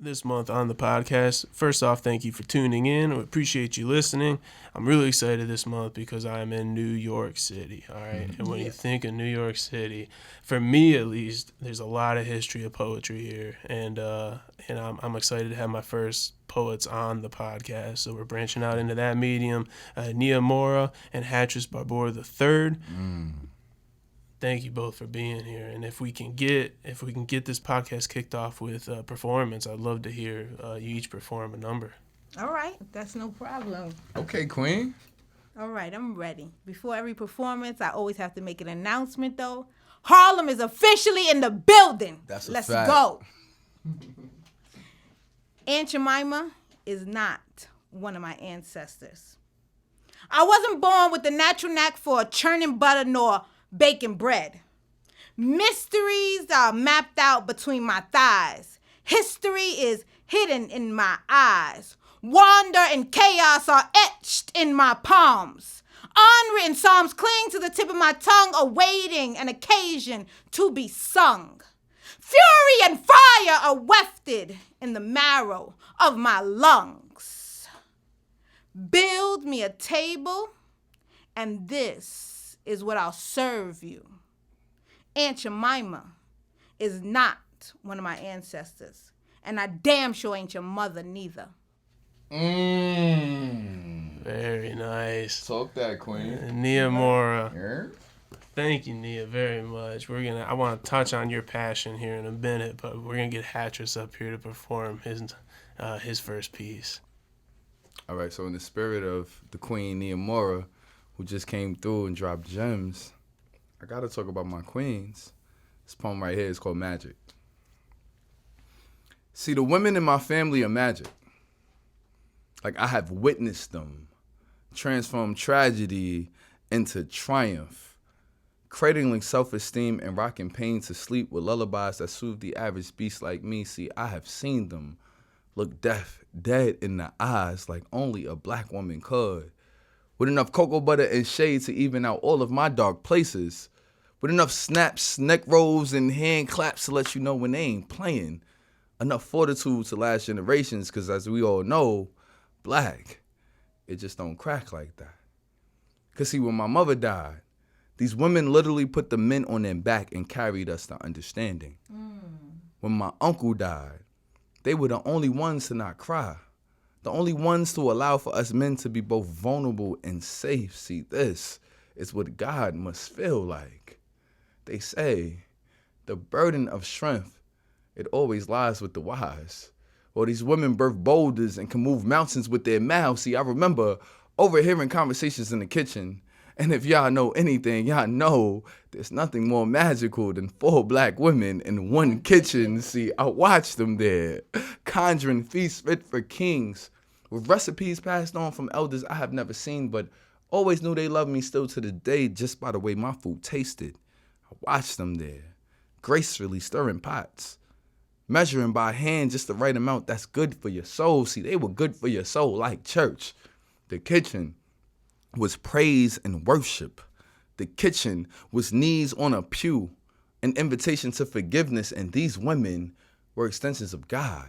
this month on the podcast. First off, thank you for tuning in. I appreciate you listening. I'm really excited this month because I'm in New York City, all right? And when you think of New York City, for me at least, there's a lot of history of poetry here. And I'm excited to have my first poets on the podcast. So we're branching out into that medium. Nia Mora and Hattress Barbour the third. Thank you both for being here. And if we can get this podcast kicked off with a performance, I'd love to hear you each perform a number. All right, that's no problem. Okay, Queen. All right, I'm ready. Before every performance, I always have to make an announcement, though. Harlem is officially in the building. That's a Let's fact. go. Aunt Jemima is not one of my ancestors. I wasn't born with the natural knack for churning butter nor baking bread. Mysteries are mapped out between my thighs. History is hidden in my eyes. Wonder and chaos are etched in my palms. Unwritten psalms cling to the tip of my tongue, awaiting an occasion to be sung. Fury and fire are wafted in the marrow of my lungs. Build me a table, and this is what I'll serve you. Aunt Jemima is not one of my ancestors, and I damn sure ain't your mother neither. Very nice. Talk that, Queen. Nia Mora. Yeah. Thank you, Nia, very much. I want to touch on your passion here in a minute, but we're gonna get Hattress up here to perform his first piece. All right, so in the spirit of the Queen, Nia Mora, who just came through and dropped gems, I gotta talk about my queens. This poem right here is called Magic. See, the women in my family are magic. Like, I have witnessed them transform tragedy into triumph, cradling self-esteem and rocking pain to sleep with lullabies that soothe the average beast like me. See, I have seen them look death dead in the eyes like only a black woman could, with enough cocoa butter and shade to even out all of my dark places, with enough snaps, neck rolls, and hand claps to let you know when they ain't playing, enough fortitude to last generations, because as we all know, black, it just don't crack like that. Because see, when my mother died, these women literally put the men on their back and carried us to understanding. When my uncle died, they were the only ones to not cry, the only ones to allow for us men to be both vulnerable and safe. See, this is what God must feel like. They say the burden of strength, it always lies with the wise. Well, these women birth boulders and can move mountains with their mouths. See, I remember overhearing conversations in the kitchen. And if y'all know anything, y'all know there's nothing more magical than 4 black women in one kitchen. See, I watched them there, conjuring feasts fit for kings, with recipes passed on from elders I have never seen, but always knew they loved me still to the day just by the way my food tasted. I watched them there, gracefully stirring pots, measuring by hand just the right amount that's good for your soul. See, they were good for your soul like church. The kitchen was praise and worship. The kitchen was knees on a pew, an invitation to forgiveness, and these women were extensions of God.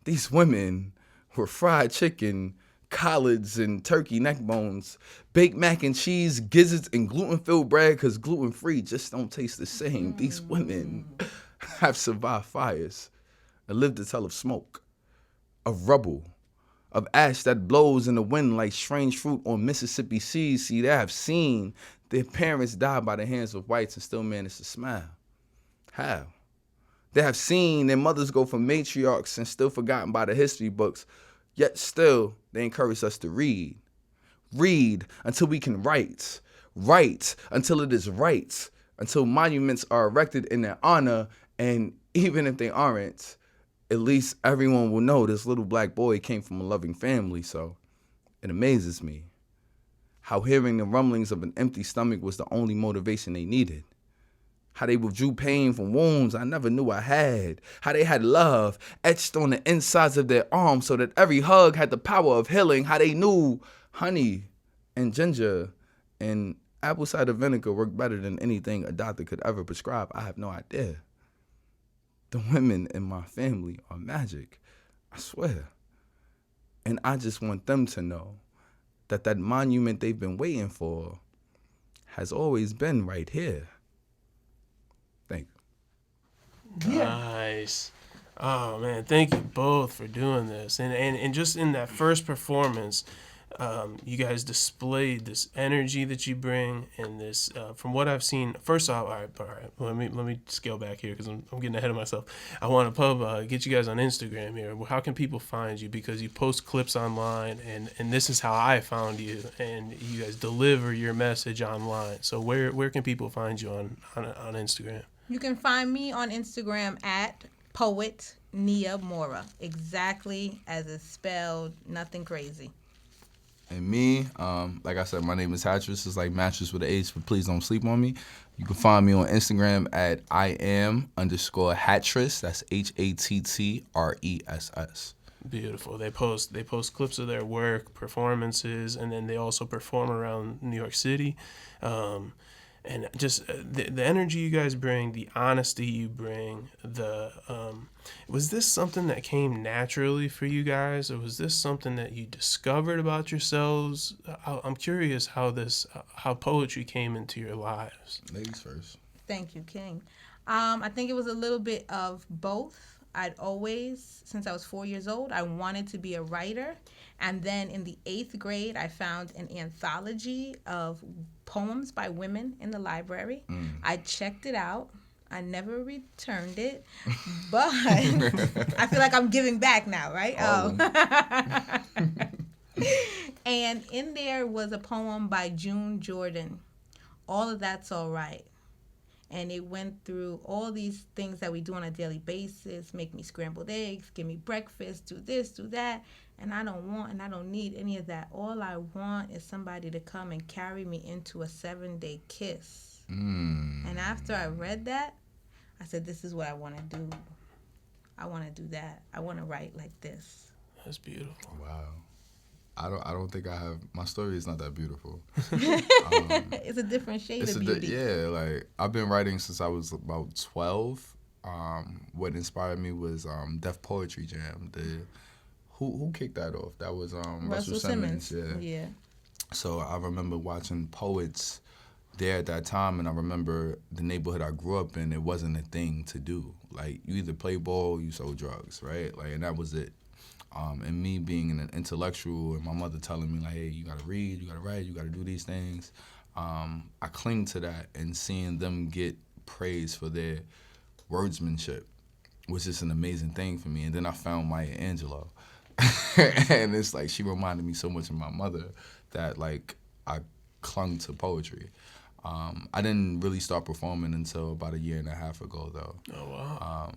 These women were fried chicken, collards, and turkey neck bones, baked mac and cheese, gizzards, and gluten-filled bread, because gluten-free just don't taste the same. These women have survived fires and lived to tell of smoke, of rubble, of ash that blows in the wind like strange fruit on Mississippi seas. See, they have seen their parents die by the hands of whites and still manage to smile. How? They have seen their mothers go from matriarchs and still forgotten by the history books, yet still they encourage us to read. Read until we can write. Write until it is right. Until monuments are erected in their honor, and even if they aren't, at least everyone will know this little black boy came from a loving family. So it amazes me how hearing the rumblings of an empty stomach was the only motivation they needed. How they withdrew pain from wounds I never knew I had. How they had love etched on the insides of their arms so that every hug had the power of healing. How they knew honey and ginger and apple cider vinegar worked better than anything a doctor could ever prescribe. I have no idea. the women in my family are magic. I swear. And I just want them to know that monument they've been waiting for has always been right here. Thank you. Nice. Oh man, thank you both for doing this. And just in that first performance, you guys displayed this energy that you bring, and this from what I've seen. First off, all right. Let me scale back here because I'm getting ahead of myself. I want to get you guys on Instagram here. How can people find you? Because you post clips online, and this is how I found you. And you guys deliver your message online. So where can people find you on Instagram? You can find me on Instagram at Poet Nia Mora, exactly as it's spelled, nothing crazy. And me, like I said, my name is Hattress. It's like mattress with an H, but please don't sleep on me. You can find me on Instagram at IAM_Hattress. That's HATTRESS. Beautiful. They post clips of their work, performances, and then they also perform around New York City. And just the energy you guys bring, the honesty you bring, was this something that came naturally for you guys, or was this something that you discovered about yourselves? I'm curious how poetry came into your lives. Ladies first. Thank you, King. I think it was a little bit of both. I'd always, since I was 4 years old, I wanted to be a writer. And then in the 8th grade, I found an anthology of poems by women in the library. I checked it out. I never returned it, but I feel like I'm giving back now, right? And in there was a poem by June Jordan, All of That's All Right. And it went through all these things that we do on a daily basis, make me scrambled eggs, give me breakfast, do this, do that. And I don't want and I don't need any of that. All I want is somebody to come and carry me into a 7-day kiss. And after I read that, I said, this is what I want to do. I want to do that. I want to write like this. That's beautiful. Wow. I don't think I have. My story is not that beautiful. It's a different shade of beauty. Like I've been writing since I was about 12. What inspired me was Def Poetry Jam. Who kicked that off? That was Russell Simmons. Yeah. So I remember watching poets there at that time, and I remember the neighborhood I grew up in. It wasn't a thing to do. Like you either play ball, or you sold drugs, right? Like, and that was it. And me being an intellectual and my mother telling me, like, hey, you got to read, you got to write, you got to do these things, I cling to that, and seeing them get praise for their wordsmanship was just an amazing thing for me. And then I found Maya Angelou. And it's like she reminded me so much of my mother that, like, I clung to poetry. I didn't really start performing until about 1.5 years ago, though. Oh, wow.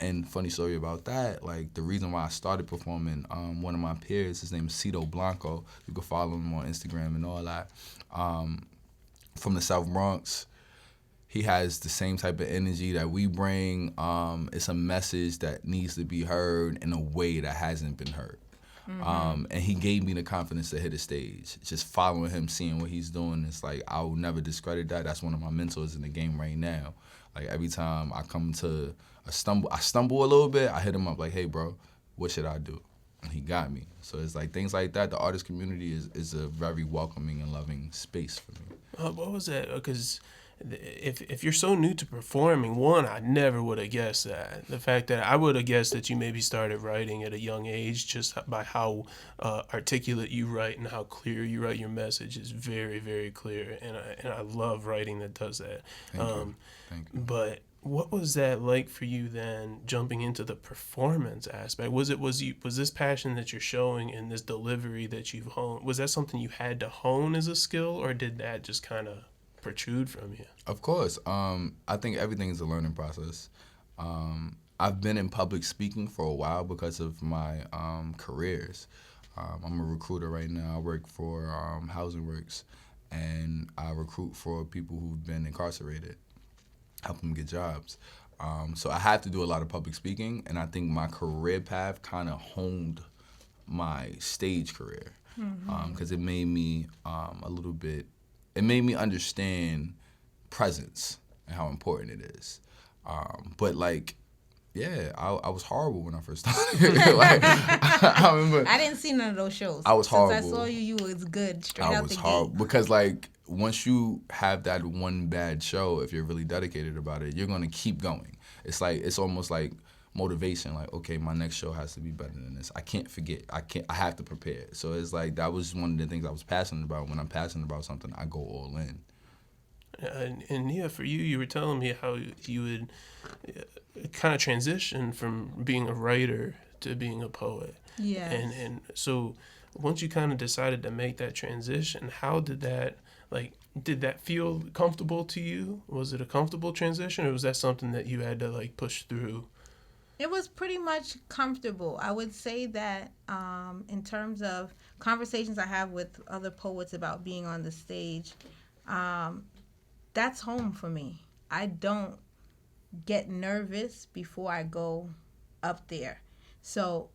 And funny story about that, like the reason why I started performing, one of my peers, his name is Cito Blanco. You can follow him on Instagram and all that. From the South Bronx. He has the same type of energy that we bring. It's a message that needs to be heard in a way that hasn't been heard. And he gave me the confidence to hit a stage. Just following him, seeing what he's doing, it's like I will never discredit that. That's one of my mentors in the game right now. Like every time I come to I stumble a little bit, I hit him up like, hey, bro, what should I do? And he got me. So it's like things like that. The artist community is a very welcoming and loving space for me. What was that? Because if you're so new to performing, I never would have guessed that. The fact that I would have guessed that you maybe started writing at a young age, just by how articulate you write and how clear you write your message is very, very clear. And I love writing that does that. Thank you. But what was that like for you then, jumping into the performance aspect? Was this passion that you're showing and this delivery that you've honed, was that something you had to hone as a skill, or did that just kind of protrude from you? Of course. I think everything is a learning process. I've been in public speaking for a while because of my careers. I'm a recruiter right now. I work for Housing Works, and I recruit for people who've been incarcerated, help them get jobs. So I had to do a lot of public speaking, and I think my career path kind of honed my stage career because it made me it made me understand presence and how important it is. But like Yeah, I was horrible when I first started. Like, I remember. I didn't see none of those shows. I was horrible. Since I saw you, you was good straight out the horrible gate. because like once you have that one bad show, if you're really dedicated about it, you're gonna keep going. It's almost like motivation. Like, okay, my next show has to be better than this. I can't forget. I have to prepare. So it's like that was one of the things I was passionate about. When I'm passionate about something, I go all in. And yeah, for you, you were telling me how you would kind of transition from being a writer to being a poet. Yeah. And so once you kind of decided to make that transition, how did that, like, did that feel comfortable to you? Was it a comfortable transition, or was that something that you had to, like, push through? It was pretty much comfortable. I would say that in terms of conversations I have with other poets about being on the stage, that's home for me. I don't get nervous before I go up there. So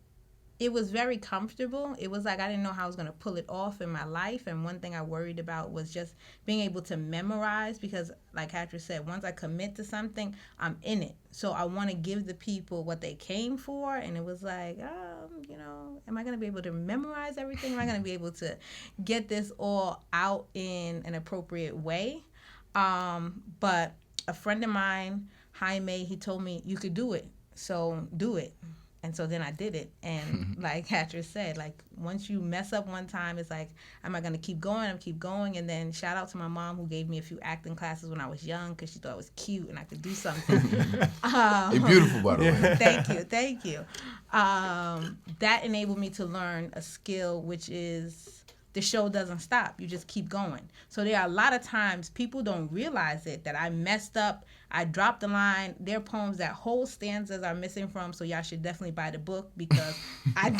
it was very comfortable. It was like I didn't know how I was going to pull it off in my life. And one thing I worried about was just being able to memorize, because like Hattress said, once I commit to something, I'm in it. So I want to give the people what they came for. And it was like, am I going to be able to memorize everything? Am I going to be able to get this all out in an appropriate way? But a friend of mine, Jaime, he told me you could do it. So do it. And so then I did it. And like Hattress said, like once you mess up one time, it's like, am I going to keep going? I'm keep going. And then shout out to my mom who gave me a few acting classes when I was young because she thought I was cute and I could do something. You're beautiful, by the way. Thank you. That enabled me to learn a skill, which is the show doesn't stop. You just keep going. So there are a lot of times people don't realize it, that I messed up. I dropped the line. There are poems that whole stanzas are missing from, so y'all should definitely buy the book because I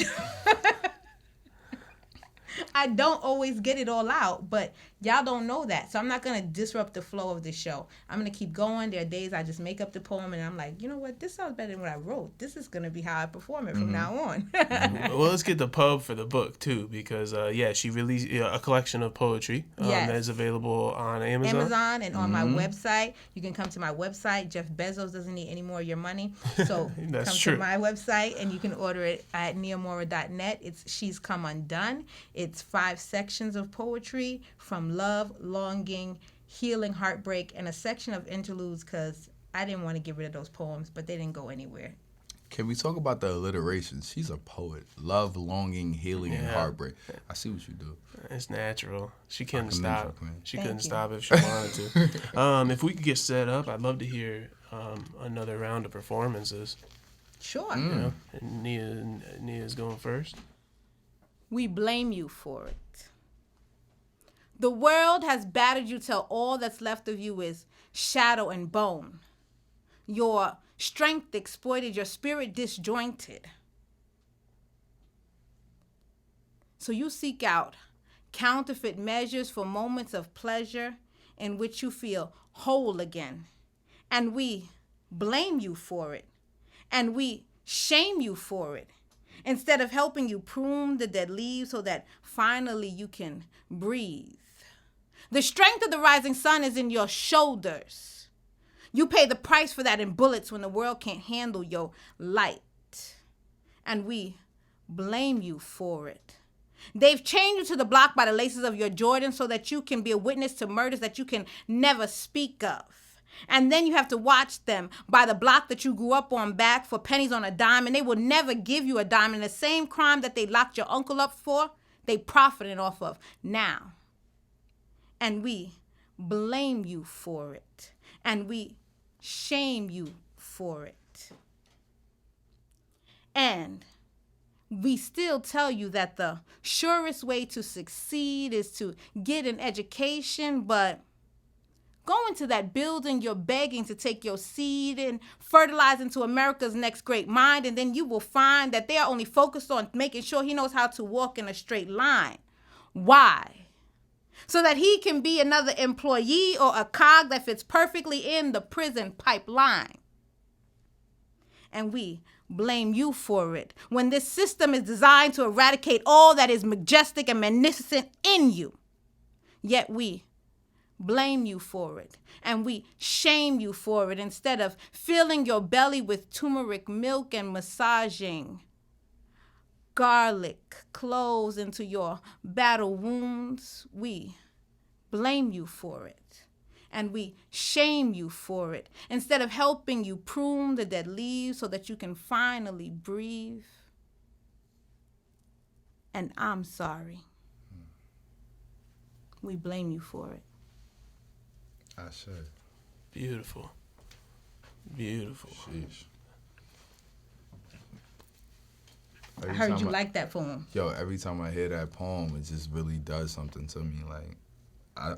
don't always get it all out, but y'all don't know that. So I'm not going to disrupt the flow of the show. I'm going to keep going. There are days I just make up the poem and I'm like, you know what? This sounds better than what I wrote. This is going to be how I perform it from now on. Well, let's get the pub for the book, too, because, she released a collection of poetry that is available on Amazon. And on my website. You can come to my website. Jeff Bezos doesn't need any more of your money. So come to my website and you can order it at niamora.net. It's She's Come Undone. It's 5 sections of poetry from love, longing, healing, heartbreak, and a section of interludes because I didn't want to get rid of those poems, but they didn't go anywhere. Can we talk about the alliteration? She's a poet. Love, longing, healing, and heartbreak. I see what you do. It's natural. She couldn't stop. She couldn't stop if she wanted to. If we could get set up, I'd love to hear another round of performances. Sure. You know, and Nia's going first. We blame you for it. The world has battered you till all that's left of you is shadow and bone. Your strength exploited, your spirit disjointed. So you seek out counterfeit measures for moments of pleasure in which you feel whole again. And we blame you for it. And we shame you for it. Instead of helping you prune the dead leaves so that finally you can breathe. The strength of the rising sun is in your shoulders. You pay the price for that in bullets when the world can't handle your light. And we blame you for it. They've chained you to the block by the laces of your Jordan so that you can be a witness to murders that you can never speak of. And then you have to watch them by the block that you grew up on back for pennies on a dime, and they will never give you a dime. And the same crime that they locked your uncle up for, they profiting off of now. And we blame you for it. And we shame you for it. And we still tell you that the surest way to succeed is to get an education, but go into that building you're begging to take your seed and fertilize into America's next great mind, and then you will find that they are only focused on making sure he knows how to walk in a straight line. Why? So that he can be another employee or a cog that fits perfectly in the prison pipeline. And we blame you for it when this system is designed to eradicate all that is majestic and magnificent in you. Yet we blame you for it, and we shame you for it instead of filling your belly with turmeric milk and massaging garlic cloves into your battle wounds. We blame you for it, and we shame you for it instead of helping you prune the dead leaves so that you can finally breathe. And I'm sorry. We blame you for it. I should. Beautiful. Beautiful. Sheesh. I heard you like that poem. Yo, every time I hear that poem, it just really does something to me. Like,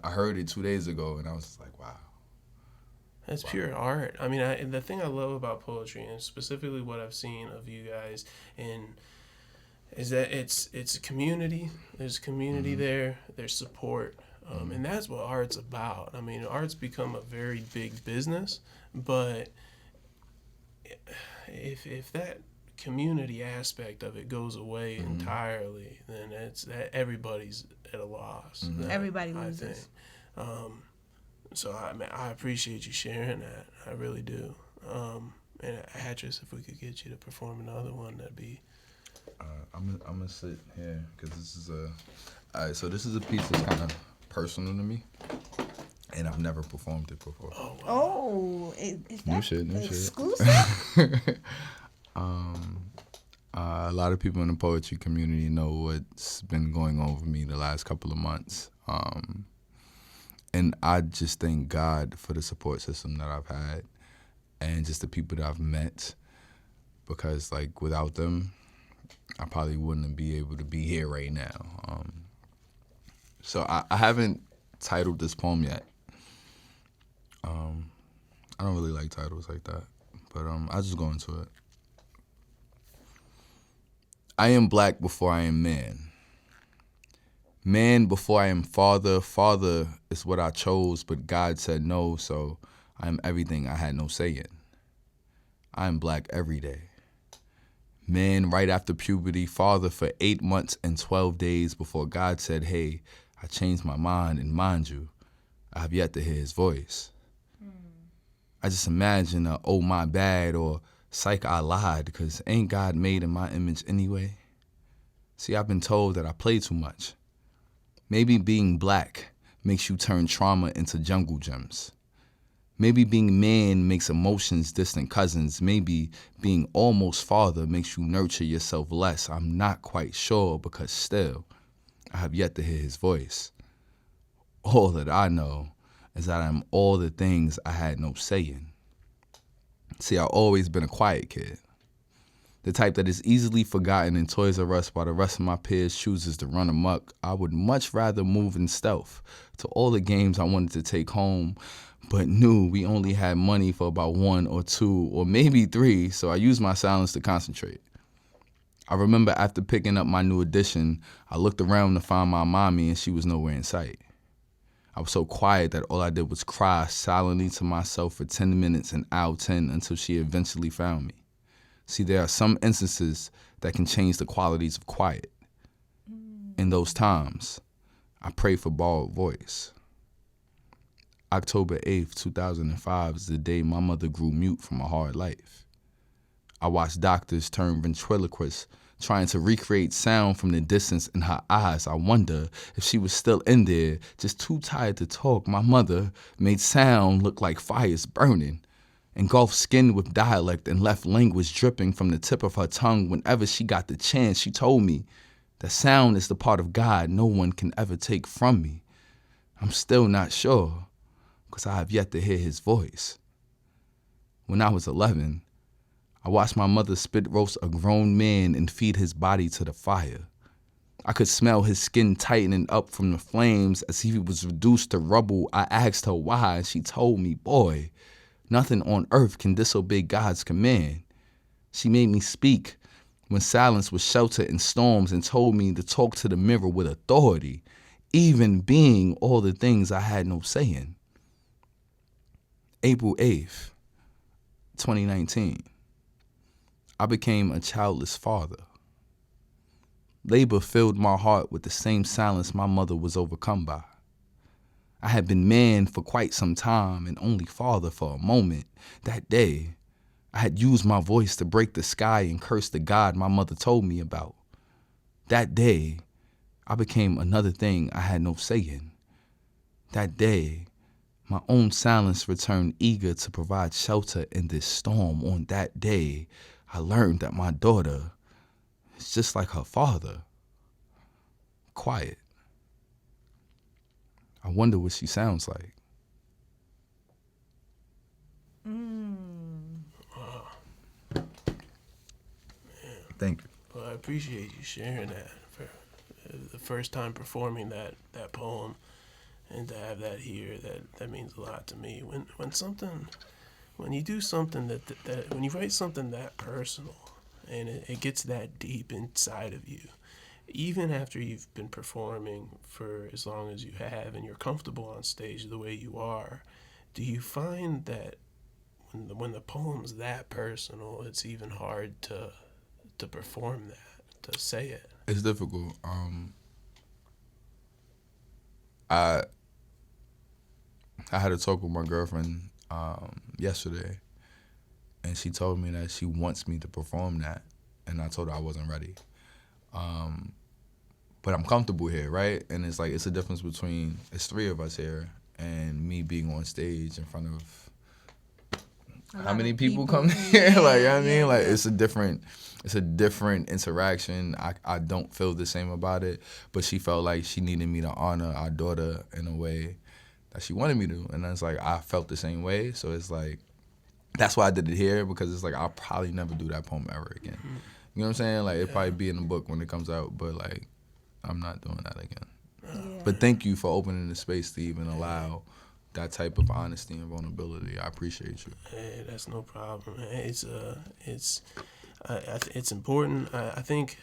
I heard it 2 days ago, and I was just like, wow. That's pure art. I mean, the thing I love about poetry, and specifically what I've seen of you guys, is that it's a community. There's community there. There's support. And that's what art's about. I mean, art's become a very big business, but if that community aspect of it goes away entirely, then it's that everybody's at a loss. Everybody loses. So I appreciate you sharing that. I really do. And Hattress, if we could get you to perform another one, that'd be. I'm gonna sit here because this is all right. So this is a piece that's kind of personal to me, and I've never performed it before. Oh, wow. Oh, is that new exclusive? Shit. A lot of people in the poetry community know what's been going on with me the last couple of months. And I just thank God for the support system that I've had and just the people that I've met, because like without them, I probably wouldn't be able to be here right now. So I haven't titled this poem yet. I don't really like titles like that, but I'll just go into it. I am black before I am man. Man before I am father. Father is what I chose, but God said no, so I am everything I had no say in. I am black every day. Man right after puberty, father for 8 months and 12 days before God said, hey, I changed my mind, and mind you, I have yet to hear his voice. I just imagine a oh my bad or psych I lied, because ain't God made in my image anyway? See, I've been told that I play too much. Maybe being black makes you turn trauma into jungle gems. Maybe being man makes emotions distant cousins. Maybe being almost father makes you nurture yourself less. I'm not quite sure, because still, I have yet to hear his voice. All that I know is that I'm all the things I had no say in. See, I've always been a quiet kid. The type that is easily forgotten in Toys R Us while the rest of my peers chooses to run amok. I would much rather move in stealth to all the games I wanted to take home, but knew we only had money for about 1 or 2 or maybe 3, so I used my silence to concentrate. I remember after picking up my new edition, I looked around to find my mommy and she was nowhere in sight. I was so quiet that all I did was cry silently to myself for 10 minutes and out 10 until she eventually found me. See, there are some instances that can change the qualities of quiet. In those times, I pray for borrowed voice. October 8th, 2005 is the day my mother grew mute from a hard life. I watched doctors turn ventriloquists, trying to recreate sound from the distance in her eyes. I wonder if she was still in there, just too tired to talk. My mother made sound look like fires burning, engulfed skin with dialect, and left language dripping from the tip of her tongue. Whenever she got the chance, she told me that sound is the part of God no one can ever take from me. I'm still not sure, because I have yet to hear his voice. When I was 11, I watched my mother spit roast a grown man and feed his body to the fire. I could smell his skin tightening up from the flames as if he was reduced to rubble. I asked her why, and she told me, boy, nothing on earth can disobey God's command. She made me speak when silence was sheltered in storms and told me to talk to the mirror with authority, even being all the things I had no say in. April 8th, 2019. I became a childless father. Labor filled my heart with the same silence my mother was overcome by. I had been man for quite some time and only father for a moment. That day, I had used my voice to break the sky and curse the God my mother told me about. That day, I became another thing I had no say in. That day, my own silence returned eager to provide shelter in this storm. On that day, I learned that my daughter is just like her father. Quiet. I wonder what she sounds like. Thank you. Well, I appreciate you sharing that for the first time performing that poem, and to have that here. That means a lot to me. When you do something that when you write something that personal, and it gets that deep inside of you, even after you've been performing for as long as you have and you're comfortable on stage the way you are, do you find that when the poem's that personal, it's even hard to perform that, to say it? It's difficult. I had a talk with my girlfriend yesterday, and she told me that she wants me to perform that, and I told her I wasn't ready. But I'm comfortable here, right? And it's like, it's a difference between, it's three of us here, and me being on stage in front of how many people come here? Like, you know what I mean? Like, it's a different interaction. I don't feel the same about it, but she felt like she needed me to honor our daughter in a way that she wanted me to. And it's like, I felt the same way. So it's like, that's why I did it here, because it's like, I'll probably never do that poem ever again. You know what I'm saying? Like, it'll probably be in the book when it comes out, but like, I'm not doing that again. Yeah. But thank you for opening the space to even allow that type of honesty and vulnerability. I appreciate you. Hey, that's no problem. It's important. I think,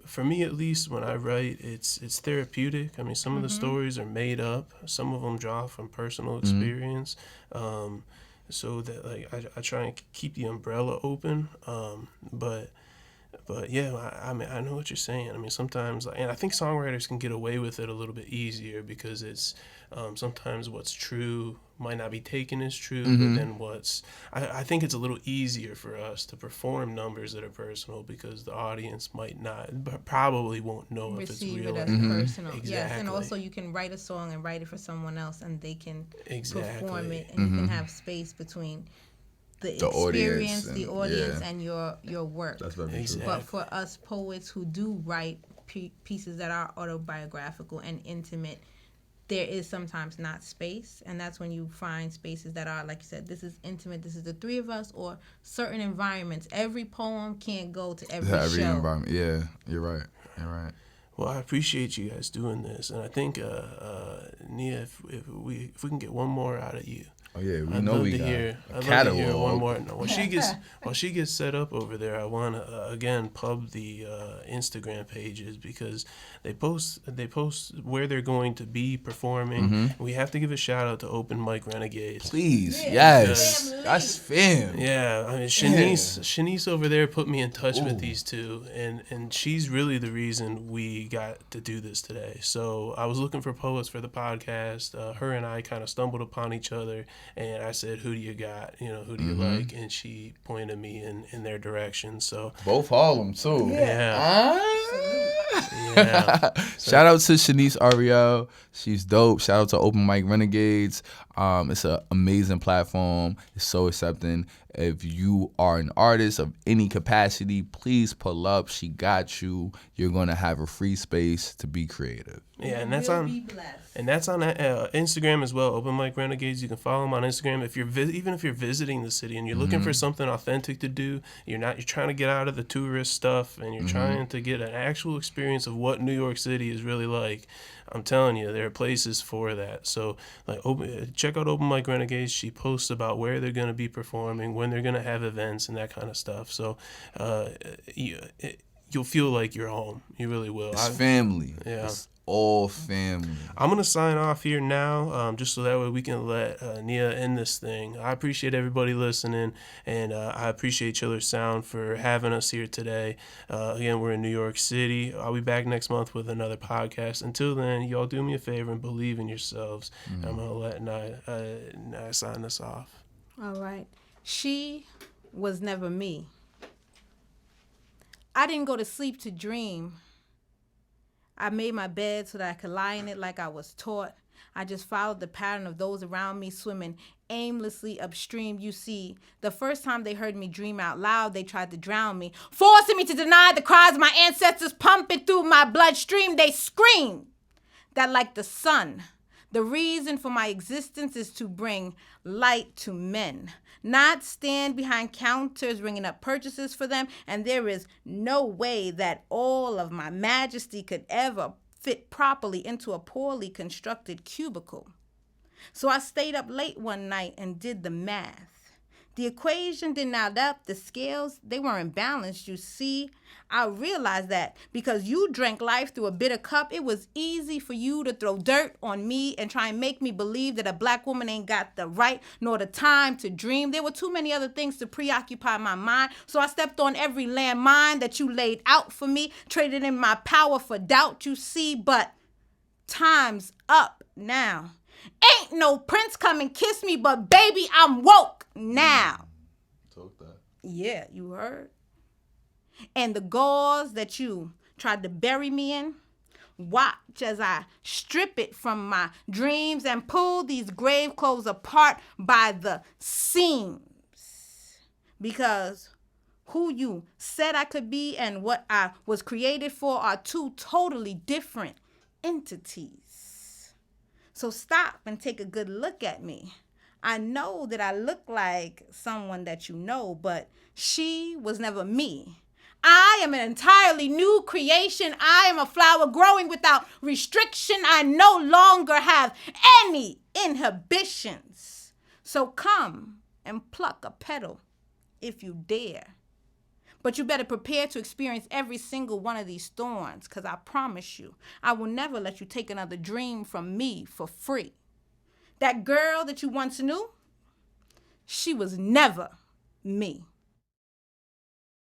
for me at least, when I write, it's therapeutic. I mean, some of the stories are made up. Some of them draw from personal experience. So that, like, I try and keep the umbrella open. But yeah, I mean, I know what you're saying. I mean, sometimes, and I think songwriters can get away with it a little bit easier, because it's sometimes what's true might not be taken as true, but then I think it's a little easier for us to perform numbers that are personal, because the audience probably won't know if it's real. Receive it as personal. Exactly. Yes, and also you can write a song and write it for someone else, and they can perform it, and you can have space between the experience, the audience, and your work. That's very true. But for us poets who do write pieces that are autobiographical and intimate, there is sometimes not space, and that's when you find spaces that are, like you said, this is intimate, this is the three of us, or certain environments. Every poem can't go to every show. Environment. Yeah, you're right. Well, I appreciate you guys doing this, and I think Nia, if we can get one more out of you. Oh yeah, I'd know love we to got hear, a I'd catalog. love to hear one more. No, while she gets set up over there, I want to again pub the Instagram pages, because they post where they're going to be performing. We have to give a shout out to Open Mic Renegades. Please, yes, that's fam. Yeah, I mean, Shanice over there put me in touch with these two, and she's really the reason we got to do this today. So I was looking for poets for the podcast. Her and I kind of stumbled upon each other. And I said, "Who do you got? Who do you like?" And she pointed me in their direction. So both Harlem too. Yeah. Shout out to Shanice Ariel. She's dope. Shout out to Open Mic Renegades. It's an amazing platform. It's so accepting. If you are an artist of any capacity, please pull up. She got you. You're gonna have a free space to be creative. Yeah, and that's on Instagram as well. Open Mic Renegades. You can follow them on Instagram. If you're even if you're visiting the city and you're looking for something authentic to do, you're trying to get out of the tourist stuff, and you're trying to get an actual experience of what New York City is really like. I'm telling you, there are places for that. So, like, check out Open Mic Renegades. She posts about where they're going to be performing, when they're going to have events, and that kind of stuff. So, you'll feel like you're home. You really will. It's family. Yeah. It's all family. I'm going to sign off here now, just so that way we can let Nia end this thing. I appreciate everybody listening, and I appreciate Chiller Sound for having us here today. Again, we're in New York City. I'll be back next month with another podcast. Until then, y'all do me a favor and believe in yourselves. I'm going to let Nia sign us off. All right. She was never me. I didn't go to sleep to dream. I made my bed so that I could lie in it like I was taught. I just followed the pattern of those around me swimming aimlessly upstream. You see, the first time they heard me dream out loud, they tried to drown me, forcing me to deny the cries of my ancestors pumping through my bloodstream. They screamed that like the sun, the reason for my existence is to bring light to men, not stand behind counters ringing up purchases for them. And there is no way that all of my majesty could ever fit properly into a poorly constructed cubicle. So I stayed up late one night and did the math. The equation didn't add up. The scales, they weren't balanced. You see, I realized that because you drank life through a bitter cup, it was easy for you to throw dirt on me and try and make me believe that a black woman ain't got the right nor the time to dream. There were too many other things to preoccupy my mind. So I stepped on every landmine that you laid out for me, traded in my power for doubt, you see, but time's up now. Ain't no prince come and kiss me, but baby, I'm woke now. Talk that. Yeah, you heard. And the gauze that you tried to bury me in, watch as I strip it from my dreams and pull these grave clothes apart by the seams. Because who you said I could be and what I was created for are two totally different entities. So stop and take a good look at me. I know that I look like someone that you know, but she was never me. I am an entirely new creation. I am a flower growing without restriction. I no longer have any inhibitions. So come and pluck a petal if you dare. But you better prepare to experience every single one of these thorns, because I promise you, I will never let you take another dream from me for free. That girl that you once knew, she was never me.